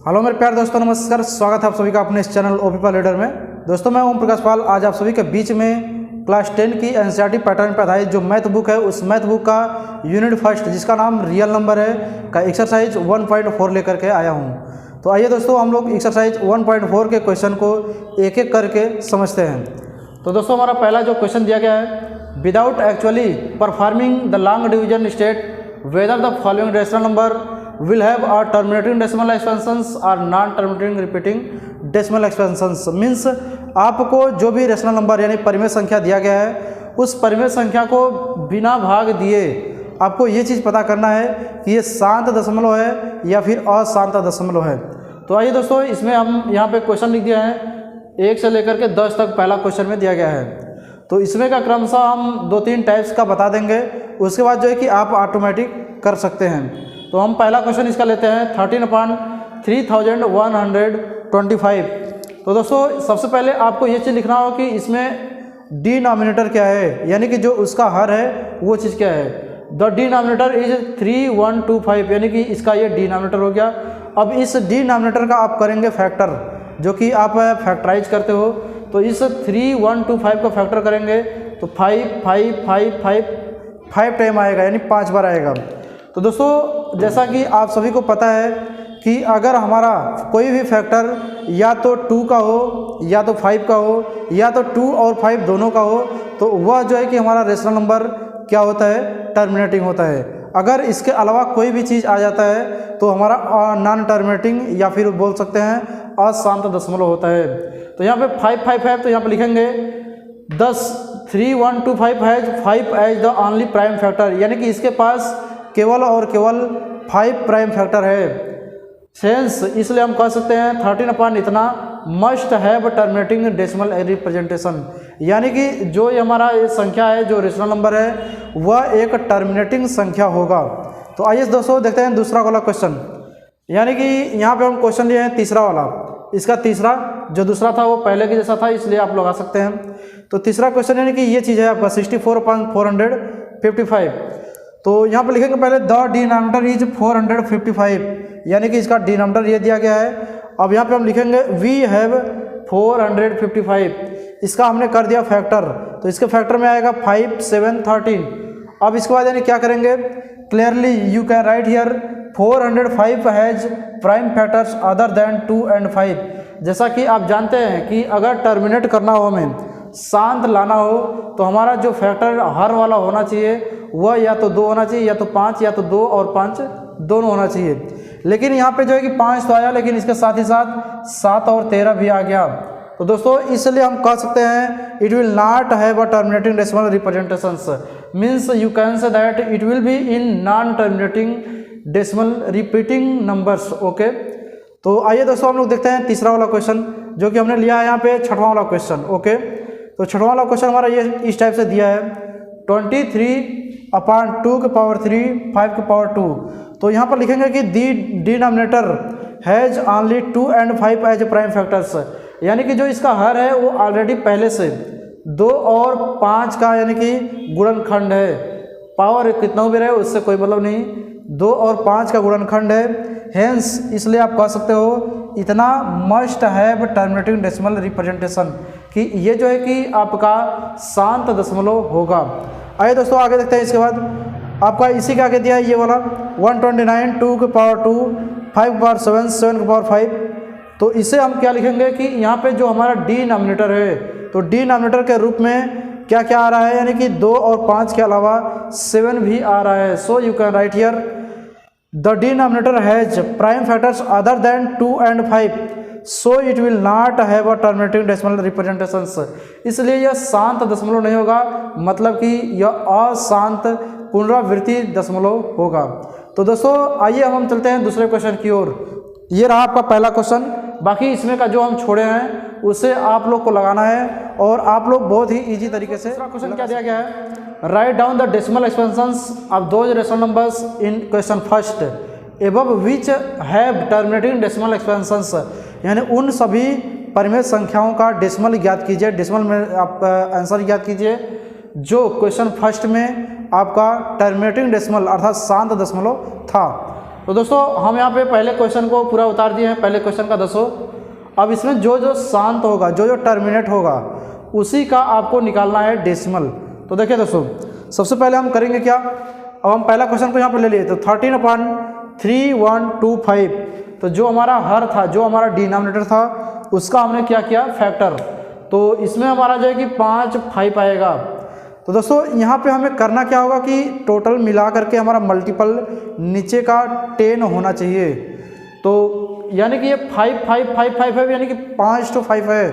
Hello मेरे प्यारे दोस्तों, नमस्कार। स्वागत है आप सभी का अपने इस चैनल ओपीपा लीडर में। दोस्तों मैं ओम प्रकाश पाल आज आप सभी के बीच में क्लास 10 की एनसीईआरटी पैटर्न पर आधारित जो मैथ बुक है उस मैथ बुक का यूनिट फर्स्ट जिसका नाम रियल नंबर है का एक्सरसाइज 1.4 लेकर के आया हूँ। तो आइए दोस्तों हम लोग एक्सरसाइज 1.4 के क्वेश्चन को एक एक करके समझते हैं। तो दोस्तों हमारा पहला जो क्वेश्चन दिया गया है, without actually performing the long division state whether the following rational number will have a terminating decimal expansions or non terminating repeating decimal expansions। Means आपको जो भी रेशनल नंबर यानी परिमेय संख्या दिया गया है उस परिमेय संख्या को बिना भाग दिए आपको ये चीज़ पता करना है कि ये शांत दशमलव है या फिर अशांत दशमलव है। तो आइए दोस्तों इसमें हम यहाँ पे क्वेश्चन लिख दिया है 1 से लेकर के 10 तक पहला क्वेश्चन में दिया गया है। तो इसमें का क्रमशः हम 2-3 टाइप्स का बता देंगे, उसके बाद जो है कि आप ऑटोमेटिक कर सकते हैं। तो हम पहला क्वेश्चन इसका लेते हैं 13/3125। तो दोस्तों सबसे पहले आपको ये चीज़ लिखना होगा कि इसमें डिनोमिनेटर क्या है, यानी कि जो उसका हर है वो चीज़ क्या है। द डिनोमिनेटर इज 3125, यानी कि इसका ये डिनोमिनेटर हो गया। अब इस डिनोमिनेटर का आप करेंगे फैक्टर, जो कि आप फैक्टराइज करते हो। तो इस 3125 का फैक्टर करेंगे तो 5 टाइम आएगा, यानी 5 बार आएगा। तो दोस्तों जैसा कि आप सभी को पता है कि अगर हमारा कोई भी फैक्टर या तो 2 का हो या तो 5 का हो या तो 2 और 5 दोनों का हो, तो वह जो है कि हमारा रेशनल नंबर क्या होता है, टर्मिनेटिंग होता है। अगर इसके अलावा कोई भी चीज़ आ जाता है तो हमारा नॉन टर्मिनेटिंग या फिर बोल सकते हैं अशांत दशमलव होता है। तो यहाँ पे 555, तो यहाँ पे लिखेंगे 3125 has 5 as the only prime factor, यानी कि इसके पास केवल और केवल 5 प्राइम फैक्टर है। सेंस इसलिए हम कह सकते हैं 13 इतना must have terminating decimal representation, यानी कि जो ये हमारा ये संख्या है, जो रेशनल नंबर है वह एक टर्मिनेटिंग संख्या होगा। तो आइए दोस्तों देखते हैं दूसरा वाला क्वेश्चन, यानी कि यहाँ पे हम क्वेश्चन लिए हैं तीसरा वाला। इसका तीसरा जो दूसरा था वो पहले के जैसा था, इसलिए आप लगा सकते हैं। तो तीसरा क्वेश्चन यानी कि ये चीज़ है आपका 64/455। तो यहाँ पर लिखेंगे पहले द डिनोमिनेटर इज 455, यानी कि इसका डिनोमिनेटर ये दिया गया है। अब यहाँ पे हम लिखेंगे वी हैव 455, इसका हमने कर दिया फैक्टर, तो इसके फैक्टर में आएगा 5, 7, 13। अब इसके बाद यानी क्या करेंगे, clearly you can write here 405 has prime factors other than 2 and 5। जैसा कि आप जानते हैं कि अगर टर्मिनेट करना हो, हमें शांत लाना हो, तो हमारा जो फैक्टर हर वाला होना चाहिए वह या तो 2 होना चाहिए या तो 5, या तो 2 और 5 दोनों होना चाहिए। लेकिन यहाँ पे जो है कि 5 तो आया, लेकिन इसके साथ ही साथ 7 और 13 भी आ गया। तो दोस्तों इसलिए हम कह सकते हैं it will not have a terminating decimal representations, means you can say that it will be in non terminating decimal repeating numbers. Okay, तो आइए दोस्तों हम लोग देखते हैं तीसरा वाला क्वेश्चन, जो कि हमने लिया है यहाँ पे छठवां वाला क्वेश्चन। ओके, तो छठवां वाला क्वेश्चन हमारा ये इस टाइप से दिया है 23/2⁵, 5/2। तो यहाँ पर लिखेंगे कि the denominator has only 2 and 5 as prime factors, यानी कि जो इसका हर है वो ऑलरेडी पहले से 2 और 5 का यानी कि गुणनखंड है। पावर कितना भी रहे उससे कोई मतलब नहीं, 2 और 5 का गुणनखंड है। हेंस इसलिए आप कह सकते हो इतना must have terminating decimal representation, कि ये जो है कि आपका शांत दशमलव होगा। आइए दोस्तों आगे देखते हैं। इसके बाद आपका इसी के आगे दिया है ये वाला 129, 2⁵, 5/7, 7⁵। तो इसे हम क्या लिखेंगे कि यहाँ पे जो हमारा डिनोमिनेटर है, तो डिनोमिनेटर के रूप में क्या क्या आ रहा है, यानी कि 2 और 5 के अलावा 7 भी आ रहा है। So you can write here the denominator has prime factors other than 2 and 5, so it will not have a terminating decimal representations. इसलिए यह शांत दशमलव नहीं होगा, मतलब कि यह अशांत पुनरावृत्ति दशमलव होगा। तो दोस्तों आइए हम चलते हैं दूसरे क्वेश्चन की ओर। ये रहा आपका पहला क्वेश्चन, बाकी इसमें का जो हम छोड़े हैं उसे आप लोग को लगाना है, और आप लोग बहुत ही इजी तरीके से। दूसरा क्वेश्चन क्या दिया गया है, write down the decimal expansions of those rational numbers in question first above which have terminating decimal expansions, यानी उन सभी परिमेय संख्याओं का डेसिमल ज्ञात कीजिए। डेसिमल में आप आंसर ज्ञात कीजिए जो क्वेश्चन फर्स्ट में आपका टर्मिनेटिंग डेसिमल अर्थात शांत दशमलव था। तो दोस्तों हम यहाँ पे पहले क्वेश्चन को पूरा उतार दिए हैं, पहले क्वेश्चन का 10। अब इसमें जो जो शांत होगा, जो जो टर्मिनेट होगा, उसी का आपको निकालना है डेसिमल। तो देखिए दोस्तों, सबसे पहले हम करेंगे क्या, अब हम पहला क्वेश्चन को यहाँ पे ले लिए। तो 13/3125, तो जो हमारा हर था, जो हमारा डिनोमिनेटर था, उसका हमने क्या किया, फैक्टर। तो इसमें हमारा जो है कि 5 5 आएगा। तो दोस्तों यहाँ पे हमें करना क्या होगा कि टोटल मिला करके हमारा मल्टीपल नीचे का 10 होना चाहिए। तो यानी कि ये 5 5 5 5 5 यानी कि 5 to 5 है।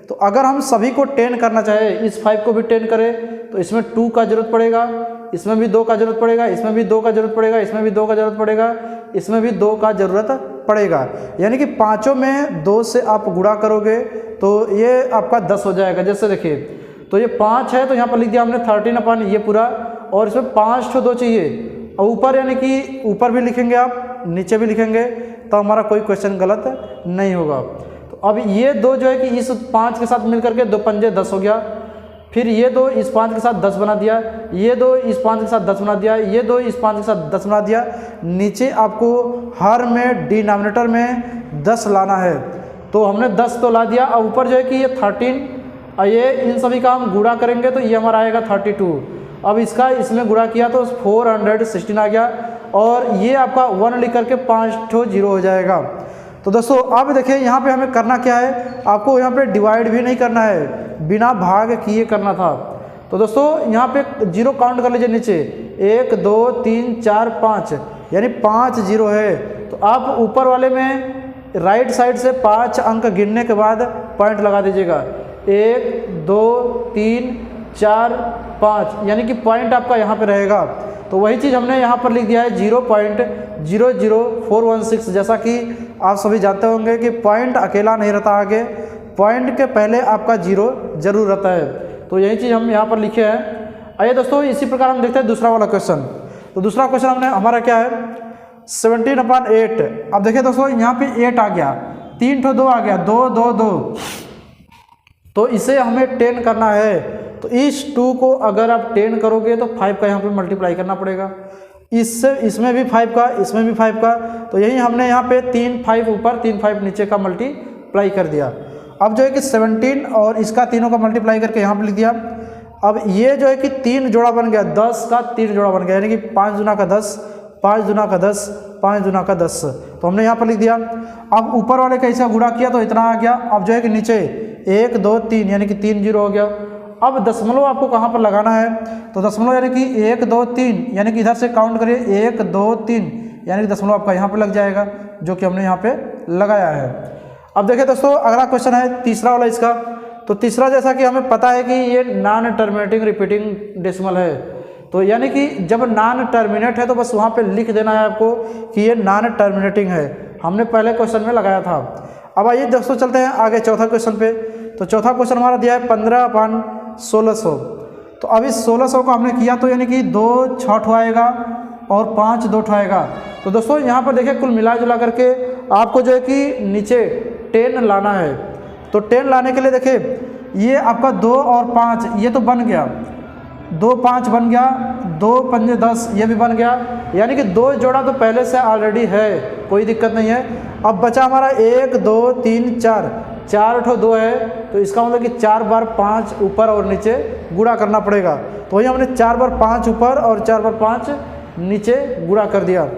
तो अगर हम सभी को 10 करना चाहे, इस 5 को भी 10 करें, तो इसमें 2 का जरूरत पड़ेगा, इसमें भी 2 का जरूरत पड़ेगा, इसमें भी 2 का जरूरत पड़ेगा, इसमें भी 2 का जरूरत पड़ेगा, इसमें भी 2 का जरूरत पड़ेगा। यानी कि पाँचों में 2 से आप गुणा करोगे तो ये आपका 10 हो जाएगा। जैसे देखिए, तो ये 5 है, तो यहाँ पर लिख दिया हमने 13 ये पूरा, और इसमें 5 तो 2 चाहिए, और ऊपर यानी कि ऊपर भी लिखेंगे आप, नीचे भी लिखेंगे, तो हमारा कोई क्वेश्चन गलत नहीं होगा। तो अब ये 2 जो है कि इस 5 के साथ मिल करके 2 पंजे 10 हो गया, फिर ये 2 इस 5 के साथ 10 बना दिया, ये 2 इस 5 के साथ 10 बना दिया, ये 2 इस 5 के साथ 10 बना दिया। नीचे आपको हर में डिनोमिनेटर में 10 लाना है, तो हमने 10 तो ला दिया। और ऊपर जो है कि ये 13, और ये इन सभी का हम गुणा करेंगे तो ये हमारा आएगा 32। अब इसका इसमें गुणा किया तो 416 आ गया, और ये आपका 1 लिख करके 5 ठो 0 हो जाएगा। तो दोस्तों अब देखिए यहाँ पे हमें करना क्या है, आपको यहाँ पे डिवाइड भी नहीं करना है, बिना भाग किए करना था। तो दोस्तों यहाँ पे 0 काउंट कर लीजिए नीचे, 1 2 3 4 5, यानी 5 0 है। तो आप ऊपर वाले में राइट साइड से 5 अंक गिनने के बाद पॉइंट लगा दीजिएगा, 1 2 3 4 5, यानी कि पॉइंट आपका यहाँ पे रहेगा। तो वही चीज़ हमने यहाँ पर लिख दिया है 0.00416। जैसा कि आप सभी जानते होंगे कि पॉइंट अकेला नहीं रहता, आगे पॉइंट के पहले आपका 0 जरूर रहता है। तो यही चीज़ हम यहाँ पर लिखे हैं। आइए दोस्तों, इसी प्रकार हम देखते हैं दूसरा वाला क्वेश्चन। तो दूसरा क्वेश्चन हमने हमारा क्या है, 17/8। अब देखिए दोस्तों, यहाँ पे 8 आ गया, 3 ठो 2 आ गया, 2 2 2, तो इसे हमें 10 करना है। तो इस 2 को अगर आप 10 करोगे तो 5 का यहाँ पे मल्टीप्लाई करना पड़ेगा, इससे इसमें भी 5 का, इसमें भी 5 का। तो यही हमने यहाँ पे 3 5 ऊपर 3 5 नीचे का मल्टीप्लाई कर दिया। अब जो है कि 17 और इसका तीनों का मल्टीप्लाई करके यहाँ पर लिख दिया। अब ये जो है कि 3 जोड़ा बन गया, 10 का 3 जोड़ा बन गया, यानी कि 5 दूना का 10, 5 दूना का 10, 5 दूना का 10। तो हमने यहाँ पर लिख दिया। अब ऊपर वाले का ऐसा गुणा किया तो इतना आ गया। अब जो है कि नीचे 1 2 3, यानी कि 3 0 हो गया। अब दशमलव आपको कहाँ पर लगाना है, तो दशमलव यानी कि 1 2 3, यानी कि इधर से काउंट करिए 1 2 3, यानी कि दशमलव आपका यहाँ पे लग जाएगा, जो कि हमने यहाँ पे लगाया है। अब देखिए दोस्तों, अगला क्वेश्चन है तीसरा वाला इसका। तो तीसरा, जैसा कि हमें पता है कि ये नॉन टर्मिनेटिंग रिपीटिंग डेसिमल है, तो यानी कि जब नॉन टर्मिनेट है तो बस वहाँ पे लिख देना है आपको कि ये नॉन टर्मिनेटिंग है। हमने पहले क्वेश्चन में लगाया था। अब आइए दोस्तों चलते हैं आगे चौथा क्वेश्चन पे। तो चौथा क्वेश्चन हमारा दिया है 15/1600। तो अब इस 1600 को हमने किया तो यानी कि 2 6 ठो आएगा और 5 2 ठो आएगा। तो दोस्तों यहाँ पर देखिए कुल मिला जुला करके आपको जो है कि नीचे 10 लाना है। तो 10 लाने के लिए देखिए, ये आपका 2 और 5 ये तो बन गया, 2 5 बन गया, 2 पंजे 10 ये भी बन गया, यानी कि 2 जोड़ा तो पहले से ऑलरेडी है, कोई दिक्कत नहीं है। अब बचा हमारा 1 2 3 4, 4 ठो 2 है, तो इसका मतलब कि 4 बार 5 ऊपर और नीचे गुणा करना पड़ेगा। तो वही हमने 4 बार 5 ऊपर और 4 बार 5 नीचे गुणा कर दिया।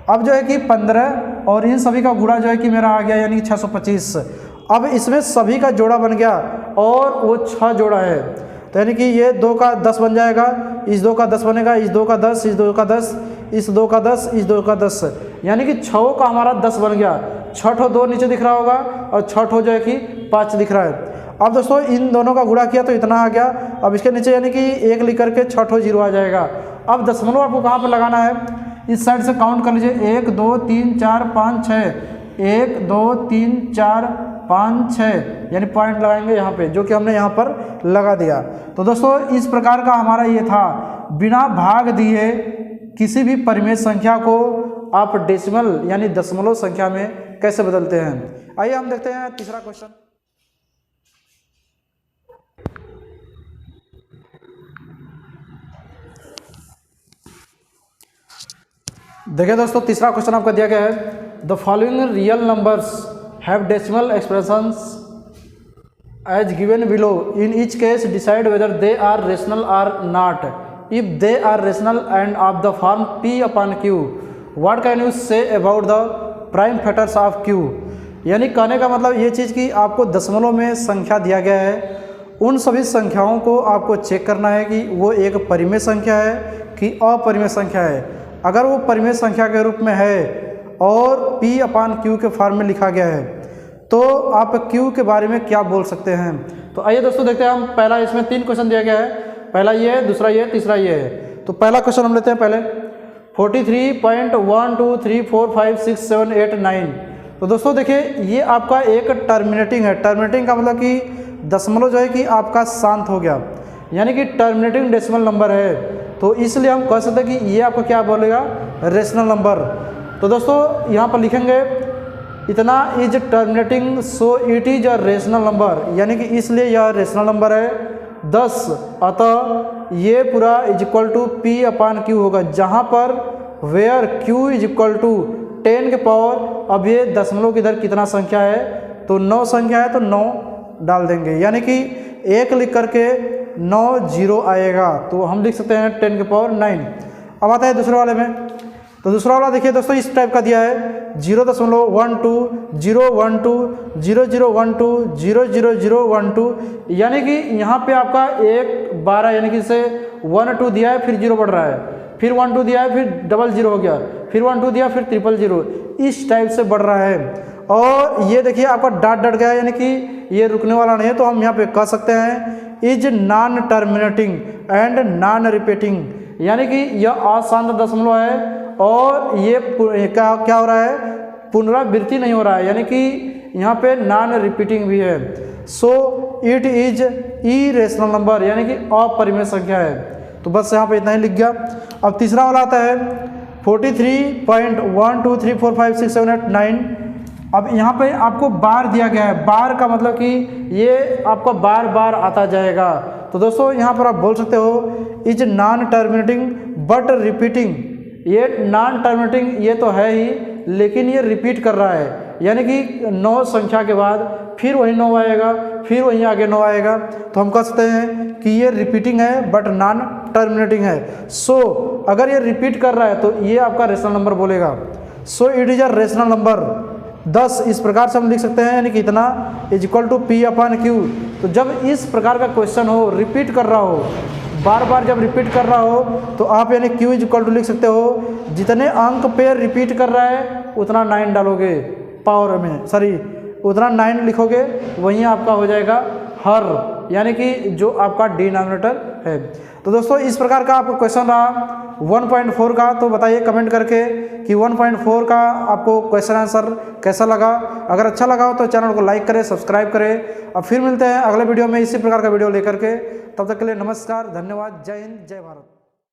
अब जो है कि 15 और इन सभी का गुणा जो है कि मेरा आ गया, यानी कि 625। अब इसमें सभी का जोड़ा बन गया और वो 6 जोड़ा है, तो यानी कि ये 2 का 10 बन जाएगा, इस 2 का 10 बनेगा, इस 2 का 10, इस 2 का 10, इस 2 का 10, इस 2 का 10, यानी कि 6 का हमारा 10 बन गया। 6 ठो 2 नीचे दिख रहा होगा और 6 ठो जो है कि 5 दिख रहा है। अब दोस्तों इन दोनों का गुणा किया तो इतना आ गया। अब इसके नीचे यानी कि 1 लिख करके 6 ठो 0 आ जाएगा। अब दशमलव आपको कहाँ पर लगाना है, इस साइड से काउंट कर लीजिए, 1 2 3 4 5 6, 1 2 3 4 5 6, यानी पॉइंट लगाएंगे यहाँ पे, जो कि हमने यहाँ पर लगा दिया। तो दोस्तों इस प्रकार का हमारा ये था, बिना भाग दिए किसी भी परिमेय संख्या को आप डेसिमल यानी दशमलव संख्या में कैसे बदलते हैं। आइए हम देखते हैं तीसरा क्वेश्चन। देखिए दोस्तों, तीसरा क्वेश्चन आपका दिया गया है, the following real numbers have decimal expressions as given below, in each case decide whether they are rational or not, if they are rational and of the form p upon q, what can you say about the prime factors of q। यानी कहने का मतलब ये चीज़ कि आपको दशमलव में संख्या दिया गया है, उन सभी संख्याओं को आपको चेक करना है कि वो एक परिमेय संख्या है कि अपरिमेय संख्या है। अगर वो परिमेय संख्या के रूप में है और p अपान q के फॉर्म में लिखा गया है तो आप q के बारे में क्या बोल सकते हैं। तो आइए दोस्तों देखते हैं, हम पहला इसमें 3 क्वेश्चन दिया गया है, पहला ये है, दूसरा ये है, तीसरा ये है। तो पहला क्वेश्चन हम लेते हैं पहले 43.123456789। तो दोस्तों देखिए, ये आपका एक टर्मिनेटिंग है। टर्मिनेटिंग का मतलब कि दशमलव जो है कि आपका शांत हो गया, यानी कि टर्मिनेटिंग डेसिमल नंबर है, तो इसलिए हम कह सकते हैं कि ये आपका क्या बोलेगा, रेशनल नंबर। तो दोस्तों यहाँ पर लिखेंगे इतना is terminating so it is a rational number, यानी कि इसलिए यह रेशनल नंबर है 10। अतः ये पूरा is equal to p upon q होगा, जहाँ पर where q is equal to 10 के पावर, अब ये दशमलव की इधर कितना संख्या है, तो 9 संख्या है तो 9 डाल देंगे, यानी कि 1 लिख करके 9 0 आएगा, तो हम लिख सकते हैं 10 के पावर 9। अब आता है दूसरे वाले में। तो दूसरा वाला देखिए दोस्तों, इस टाइप का दिया है 0.12 यानी कि यहाँ पे आपका 1 12 यानी कि इसे 1 2 दिया है, फिर 0 बढ़ रहा है, फिर 1 2 दिया है, फिर 00 हो गया, फिर 1 2 दिया, फिर 000, इस टाइप से बढ़ रहा है। और ये देखिए आपका डॉट गया है, यानी कि ये रुकने वाला नहीं है, तो हम यहाँ पे कह सकते हैं is non terminating and non repeating, यानी कि यह अशांत दशमलव है और ये क्या हो रहा है, पुनरावृत्ति नहीं हो रहा है, यानी कि यहाँ पे नॉन रिपीटिंग भी है। So it is irrational number, यानी कि अपरिमेय संख्या है। तो बस यहाँ पे इतना ही लिख गया। अब तीसरा वाला आता है 43.123456789। अब यहाँ पे आपको बार दिया गया है, बार का मतलब कि ये आपका बार बार आता जाएगा। तो दोस्तों यहाँ पर आप बोल सकते हो is non terminating but repeating, ये नॉन टर्मिनेटिंग ये तो है ही, लेकिन ये रिपीट कर रहा है, यानी कि 9 संख्या के बाद फिर वही 9 आएगा, फिर वहीं आगे 9 आएगा, तो हम कह सकते हैं कि ये रिपीटिंग है बट नॉन टर्मिनेटिंग है। सो अगर ये रिपीट कर रहा है तो ये आपका रेशनल नंबर बोलेगा। So it is a rational number 10, इस प्रकार से हम लिख सकते हैं, यानी कि इतना is equal to p upon q। तो जब इस प्रकार का क्वेश्चन हो, रिपीट कर रहा हो, बार बार जब रिपीट कर रहा हो, तो आप यानी q इज इक्वल टू लिख सकते हो, जितने अंक पे रिपीट कर रहा है उतना 9 डालोगे पावर में, सॉरी उतना 9 लिखोगे, वहीं आपका हो जाएगा हर, यानी कि जो आपका डिनोमिनेटर है। तो दोस्तों इस प्रकार का आपका क्वेश्चन रहा 1.4 का। तो बताइए कमेंट करके कि 1.4 का आपको क्वेश्चन आंसर कैसा लगा। अगर अच्छा लगा हो तो चैनल को लाइक करें, सब्सक्राइब करें। अब फिर मिलते हैं अगले वीडियो में इसी प्रकार का वीडियो लेकर के। तब तक के लिए नमस्कार, धन्यवाद, जय हिंद, जय भारत।